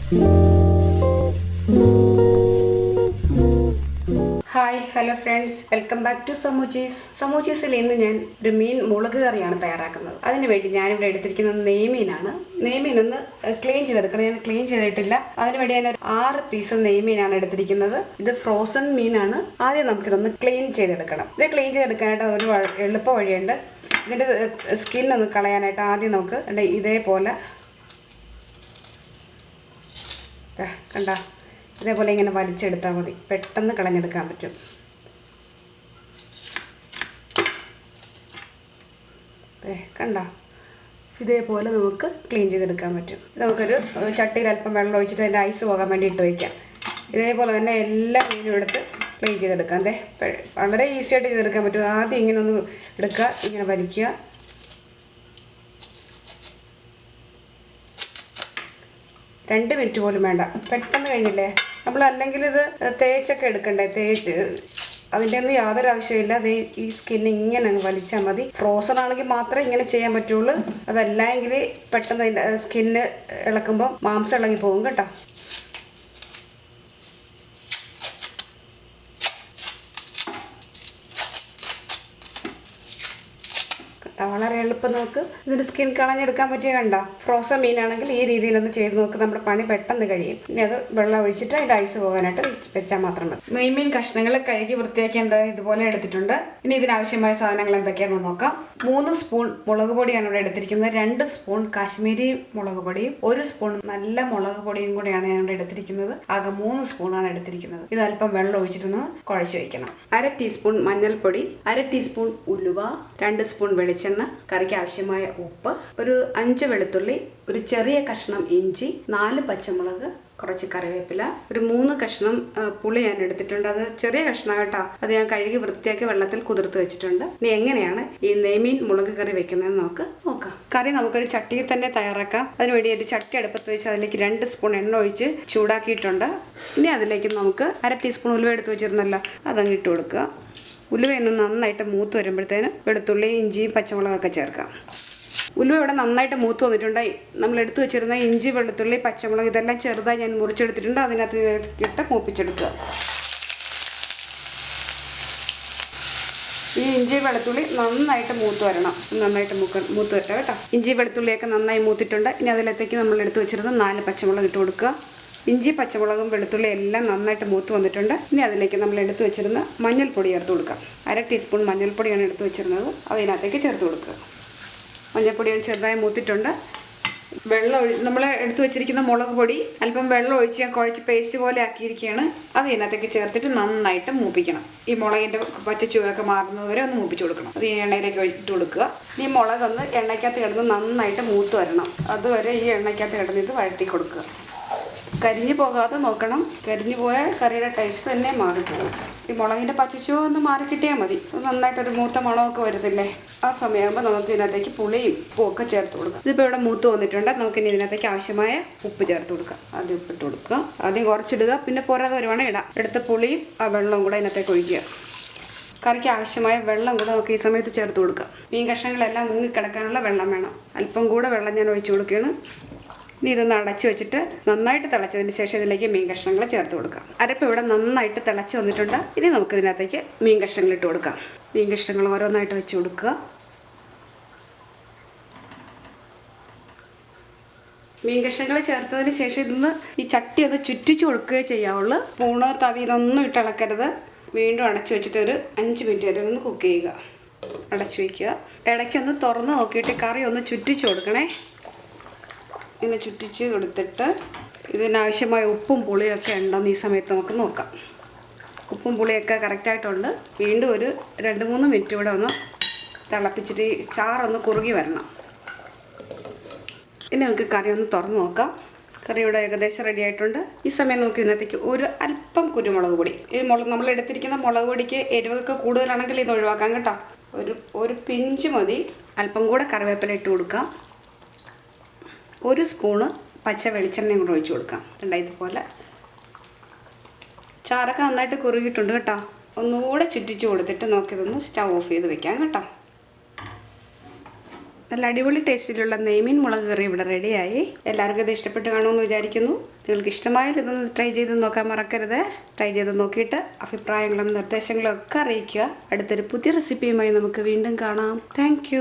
Hi hello friends, welcome back to സമൂച്ചീസ്. സമൂച്ചീസിൽ ഇന്ന് ഞാൻ ഒരു മീൻ മുളക് കറിയാണ് തയ്യാറാക്കുന്നത്. അതിനുവേണ്ടി ഞാനിവിടെ എടുത്തിരിക്കുന്നത് നെയ്മീനാണ്. നെയ്മീൻ ഒന്ന് ക്ലീൻ ചെയ്തെടുക്കണം. ഞാൻ ക്ലീൻ ചെയ്തിട്ടില്ല. അതിനുവേണ്ടി ഞാൻ 6 പീസ് നെയ്മീനാണ് എടുത്തിരിക്കുന്നത്. ഇത് ഫ്രോസൺ മീനാണ്. ആദ്യം നമുക്കിതൊന്ന് ക്ലീൻ ചെയ്തെടുക്കണം. ഇത് ക്ലീൻ ചെയ്തെടുക്കാനായിട്ട് ഒരു എളുപ്പ വഴിയുണ്ട്. ഇതിൻ്റെ സ്കിന്നൊന്ന് കളയാനായിട്ട് ആദ്യം നമുക്ക് ഇതേപോലെ കണ്ട ഇതേപോലെ ഇങ്ങനെ വലിച്ചെടുത്താൽ മതി. പെട്ടെന്ന് കളഞ്ഞെടുക്കാൻ പറ്റും. കണ്ട ഇതേപോലെ നമുക്ക് ക്ലീൻ ചെയ്തെടുക്കാൻ പറ്റും. നമുക്കൊരു ചട്ടിയിൽ അല്പം വെള്ളം ഒഴിച്ചിട്ട് അതിൻ്റെ ഐസ് പോകാൻ വേണ്ടി ഇട്ട് വയ്ക്കാം. ഇതേപോലെ തന്നെ എല്ലാ മീനും എടുത്ത് ക്ലീൻ ചെയ്തെടുക്കാം. വളരെ ഈസി ആയിട്ട് ചെയ്തെടുക്കാൻ പറ്റും. ആദ്യം ഇങ്ങനെ ഒന്ന് എടുക്കുക, ഇങ്ങനെ വലിക്കുക. രണ്ട് മിനിറ്റ് പോലും വേണ്ട, പെട്ടെന്ന് കഴിഞ്ഞില്ലേ. നമ്മൾ അല്ലെങ്കിൽ ഇത് തേച്ചൊക്കെ എടുക്കണ്ടേ. അതിൻ്റെ ഒന്നും യാതൊരു ആവശ്യമില്ല. അത് ഈ സ്കിന്ന് ഇങ്ങനെ അങ്ങ് വലിച്ചാൽ മതി. ഫ്രോസൺ ആണെങ്കിൽ മാത്രമേ ഇങ്ങനെ ചെയ്യാൻ പറ്റുള്ളൂ. അതല്ല എങ്കിൽ പെട്ടെന്ന് അതിൻ്റെ സ്കിന്ന് ഇളക്കുമ്പോൾ മാംസം ഇളകി പോകും കേട്ടോ. വളരെ എളുപ്പം നമുക്ക് ഇതിൻ്റെ സ്കിൻ കളഞ്ഞെടുക്കാൻ പറ്റിയ കണ്ട. ഫ്രോസൺ മീനാണെങ്കിൽ ഈ രീതിയിലൊന്ന് ചെയ്ത് നോക്ക്. നമ്മുടെ പണി പെട്ടെന്ന് കഴിയും. ഇനി അത് വെള്ളം ഒഴിച്ചിട്ട് അതിൻ്റെ ഐസ് പോകാനായിട്ട് വെച്ചാൽ മാത്രം മതി. നെയ്മീൻ കഷ്ണങ്ങൾ കഴുകി വൃത്തിയാക്കേണ്ടത് ഇതുപോലെ എടുത്തിട്ടുണ്ട്. ഇനി ഇതിനാവശ്യമായ സാധനങ്ങൾ എന്തൊക്കെയാണെന്ന് നോക്കാം. 3 സ്പൂൺ മുളക് പൊടിയാണ് ഇവിടെ എടുത്തിരിക്കുന്നത്. 2 സ്പൂൺ കാശ്മീരി മുളക് പൊടിയും 1 സ്പൂൺ നല്ല മുളക് പൊടിയും കൂടിയാണ് ഞാൻ ഇവിടെ എടുത്തിരിക്കുന്നത്. ആകെ 3 സ്പൂണാണ് എടുത്തിരിക്കുന്നത്. ഇത് അല്പം വെള്ളം ഒഴിച്ചിട്ടൊന്ന് കുഴച്ച് വയ്ക്കണം. 1/2 ടീസ്പൂൺ മഞ്ഞൾപ്പൊടി, 1/2 ടീസ്പൂൺ ഉലുവ, 2 സ്പൂൺ വെളിച്ചെണ്ണ, കറിക്ക് ആവശ്യമായ ഉപ്പ്, ഒരു 5 വെളുത്തുള്ളി, ഒരു ചെറിയ കഷ്ണം ഇഞ്ചി, 4 പച്ചമുളക്, കുറച്ച് കറിവേപ്പില, ഒരു 3 കഷ്ണം പുളി ഞാൻ എടുത്തിട്ടുണ്ട്. അത് ചെറിയ കഷ്ണം കേട്ടോ. അത് ഞാൻ കഴുകി വൃത്തിയാക്കി വെള്ളത്തിൽ കുതിർത്ത് വെച്ചിട്ടുണ്ട്. ഇനി എങ്ങനെയാണ് ഈ നെയ്മീൻ മുളക് കറി വെക്കുന്നതെന്ന് നോക്കാം. കറി നമുക്കൊരു ചട്ടിയിൽ തന്നെ തയ്യാറാക്കാം. അതിനുവേണ്ടി ഒരു ചട്ടി അടുപ്പത്ത് വെച്ച് അതിലേക്ക് 2 സ്പൂൺ എണ്ണ ഒഴിച്ച് ചൂടാക്കിയിട്ടുണ്ട്. ഇനി അതിലേക്ക് നമുക്ക് 1/2 ടീസ്പൂൺ ഉലുവ എടുത്ത് വെച്ചിരുന്നല്ലോ, അതങ്ങ് ഇട്ട് കൊടുക്കുക. ഉലുവയൊന്ന് നന്നായിട്ട് മൂത്ത് വരുമ്പോഴത്തേന് വെളുത്തുള്ളി, ഇഞ്ചിയും പച്ചമുളകൊക്കെ ചേർക്കാം. ഉലുവ ഇവിടെ നന്നായിട്ട് മൂത്ത് വന്നിട്ടുണ്ട്. നമ്മൾ എടുത്തു വെച്ചിരുന്ന ഇഞ്ചി, വെളുത്തുള്ളി, പച്ചമുളക് ഇതെല്ലാം ചെറുതായി ഞാൻ മുറിച്ചെടുത്തിട്ടുണ്ട്. അതിനകത്ത് ഇട്ട് മൂപ്പിച്ചെടുക്കുക. ഈ ഇഞ്ചി വെളുത്തുള്ളി നന്നായിട്ട് മൂത്ത് വരണം. നന്നായിട്ട് മൂത്ത് വരട്ടെ കേട്ടോ. ഇഞ്ചി വെളുത്തുള്ളിയൊക്കെ നന്നായി മൂത്തിട്ടുണ്ട്. ഇനി അതിലേക്ക് നമ്മൾ എടുത്തു വെച്ചിരുന്ന 4 പച്ചമുളക് ഇട്ട് കൊടുക്കുക. ഇഞ്ചി, പച്ചമുളകും വെളുത്തുള്ളി എല്ലാം നന്നായിട്ട് മൂത്ത് വന്നിട്ടുണ്ട്. ഇനി അതിലേക്ക് നമ്മൾ എടുത്തു വെച്ചിരുന്ന മഞ്ഞൾപ്പൊടി ചേർത്ത് കൊടുക്കാം. 1/2 ടീസ്പൂൺ മഞ്ഞൾപ്പൊടിയാണ് എടുത്തു വെച്ചിരുന്നത്. അതിനകത്തേക്ക് ചേർത്ത് കൊടുക്കുക. മഞ്ഞൾപ്പൊടി ചെറുതായി മൂത്തിട്ടുണ്ട്. നമ്മൾ എടുത്തു വെച്ചിരിക്കുന്ന മുളക് പൊടി അല്പം വെള്ളം ഒഴിച്ച് ഞാൻ കുഴച്ച് പേസ്റ്റ് പോലെ ആക്കിയിരിക്കുകയാണ്. അത് ഇതിനകത്തേക്ക് ചേർത്തിട്ട് നന്നായിട്ട് മൂപ്പിക്കണം. ഈ മുളകിൻ്റെ പച്ച ചുവയൊക്കെ മാറുന്നതുവരെ ഒന്ന് മൂപ്പിച്ച് കൊടുക്കണം. അത് ഈ എണ്ണയിലേക്ക് ഇട്ട് കൊടുക്കുക. ഈ മുളകൊന്ന് എണ്ണയ്ക്കകത്ത് കിടന്ന് നന്നായിട്ട് മൂത്ത് വരണം. അതുവരെ ഈ എണ്ണയ്ക്കകത്ത് കിടന്ന് ഇത് വഴറ്റി കൊടുക്കുക. കരിഞ്ഞു പോകാതെ നോക്കണം. കരിഞ്ഞു പോയാൽ കറിയുടെ ടേസ്റ്റ് തന്നെ മാറിപ്പോകും. ഈ മുളകിൻ്റെ പച്ചച്ചുവ ഒന്ന് മാറി കിട്ടിയാൽ മതി. നന്നായിട്ടൊരു മൂത്ത മുളകൊക്കെ വരുന്നില്ലേ, ആ സമയമാകുമ്പോൾ നമുക്ക് ഇതിനകത്തേക്ക് പുളിയും ഉപ്പൊക്കെ ചേർത്ത് കൊടുക്കാം. ഇതിപ്പോൾ ഇവിടെ മൂത്ത് വന്നിട്ടുണ്ട്. നമുക്കിനി ഇതിനകത്തേക്ക് ആവശ്യമായ ഉപ്പ് ചേർത്ത് കൊടുക്കാം. ആദ്യം ഉപ്പിട്ട് കൊടുക്കുക. ആദ്യം കുറച്ചിടുക, പിന്നെ പോരാതെ വരുവാണ് ഇടാം. എടുത്ത പുളിയും ആ വെള്ളവും കൂടെ ഇതിനകത്തേക്ക് ഒഴിക്കുക. കറിക്ക് ആവശ്യമായ വെള്ളം കൂടെ നമുക്ക് ഈ സമയത്ത് ചേർത്ത് കൊടുക്കാം. മീൻ കഷ്ണങ്ങളെല്ലാം മുങ്ങിക്കിടക്കാനുള്ള വെള്ളം വേണം. അല്പം കൂടെ വെള്ളം ഞാൻ ഒഴിച്ചു കൊടുക്കുകയാണ്. ഇനി ഇതൊന്ന് അടച്ചു വെച്ചിട്ട് നന്നായിട്ട് തിളച്ചതിന് ശേഷം ഇതിലേക്ക് മീൻ കഷ്ണങ്ങൾ ചേർത്ത് കൊടുക്കാം. അരപ്പ് ഇവിടെ നന്നായിട്ട് തിളച്ച് വന്നിട്ടുണ്ട്. ഇനി നമുക്ക് ഇതിനകത്തേക്ക് മീൻ കഷ്ണങ്ങൾ ഇട്ട് കൊടുക്കാം. മീൻ കഷ്ണങ്ങൾ ഓരോന്നായിട്ട് വെച്ച് കൊടുക്കുക. മീൻ കഷ്ണങ്ങൾ ചേർത്തതിന് ശേഷം ഇതൊന്ന് ഈ ചട്ടി ഒന്ന് ചുറ്റിച്ച് കൊടുക്കുകയോ ചെയ്യാവുള്ളൂ. സ്പൂണ് തവിയിലൊന്നും ഇട്ട് ഇളക്കരുത്. വീണ്ടും അടച്ചു വെച്ചിട്ട് ഒരു 5 മിനിറ്റ് വരെ ഒന്ന് കുക്ക് ചെയ്യുക. അടച്ചു വയ്ക്കുക. ഇടയ്ക്കൊന്ന് തുറന്ന് നോക്കിയിട്ട് കറി ഒന്ന് ചുറ്റിച്ച് കൊടുക്കണേ. ഇങ്ങനെ ചുറ്റിച്ച് കൊടുത്തിട്ട് ഇതിനാവശ്യമായ ഉപ്പും പുളിയൊക്കെ ഉണ്ടോയെന്ന് ഈ സമയത്ത് നമുക്ക് നോക്കാം. ഉപ്പും പുളിയൊക്കെ കറക്റ്റായിട്ടുണ്ട്. വീണ്ടും ഒരു 2-3 മിനിറ്റ് കൂടെ ഒന്ന് തിളപ്പിച്ചിട്ട് ചാറൊന്ന് കുറുകി വരണം. ഇനി നമുക്ക് കറി ഒന്ന് തുറന്ന് നോക്കാം. കറി ഇവിടെ ഏകദേശം റെഡി ആയിട്ടുണ്ട്. ഈ സമയം നമുക്ക് ഇതിനകത്തേക്ക് ഒരു അല്പം കുരുമുളക് പൊടി, ഈ നമ്മൾ എടുത്തിരിക്കുന്ന മുളക് പൊടിക്ക് എരിവൊക്കെ കൂടുതലാണെങ്കിൽ ഇത് ഒഴിവാക്കാം കേട്ടോ. ഒരു പിഞ്ച് മതി. അല്പം കൂടെ കറിവേപ്പില ഇട്ട് കൊടുക്കാം. 1 സ്പൂണ് പച്ച വെളിച്ചെണ്ണയും കൂടെ ഒഴിച്ച് കൊടുക്കാം. ഇതുപോലെ ചാറൊക്കെ നന്നായിട്ട് കുറുകിയിട്ടുണ്ട് കേട്ടോ. ഒന്നുകൂടെ ചുറ്റിച്ച് കൊടുത്തിട്ട് നോക്കിയതൊന്ന് സ്റ്റവ് ഓഫ് ചെയ്ത് വെക്കാം കേട്ടോ. നല്ല അടിപൊളി ടേസ്റ്റിലുള്ള നെയ്മീൻ മുളക് കറി ഇവിടെ റെഡിയായി. എല്ലാവർക്കും ഇത് ഇഷ്ടപ്പെട്ട് കാണുമെന്ന് വിചാരിക്കുന്നു. നിങ്ങൾക്ക് ഇഷ്ടമായാലും ഇതൊന്ന് ട്രൈ ചെയ്ത് നോക്കാൻ മറക്കരുത്. ട്രൈ ചെയ്ത് നോക്കിയിട്ട് അഭിപ്രായങ്ങളും നിർദ്ദേശങ്ങളും ഒക്കെ അറിയിക്കുക. അടുത്തൊരു പുതിയ റെസിപ്പിയുമായി നമുക്ക് വീണ്ടും കാണാം. താങ്ക്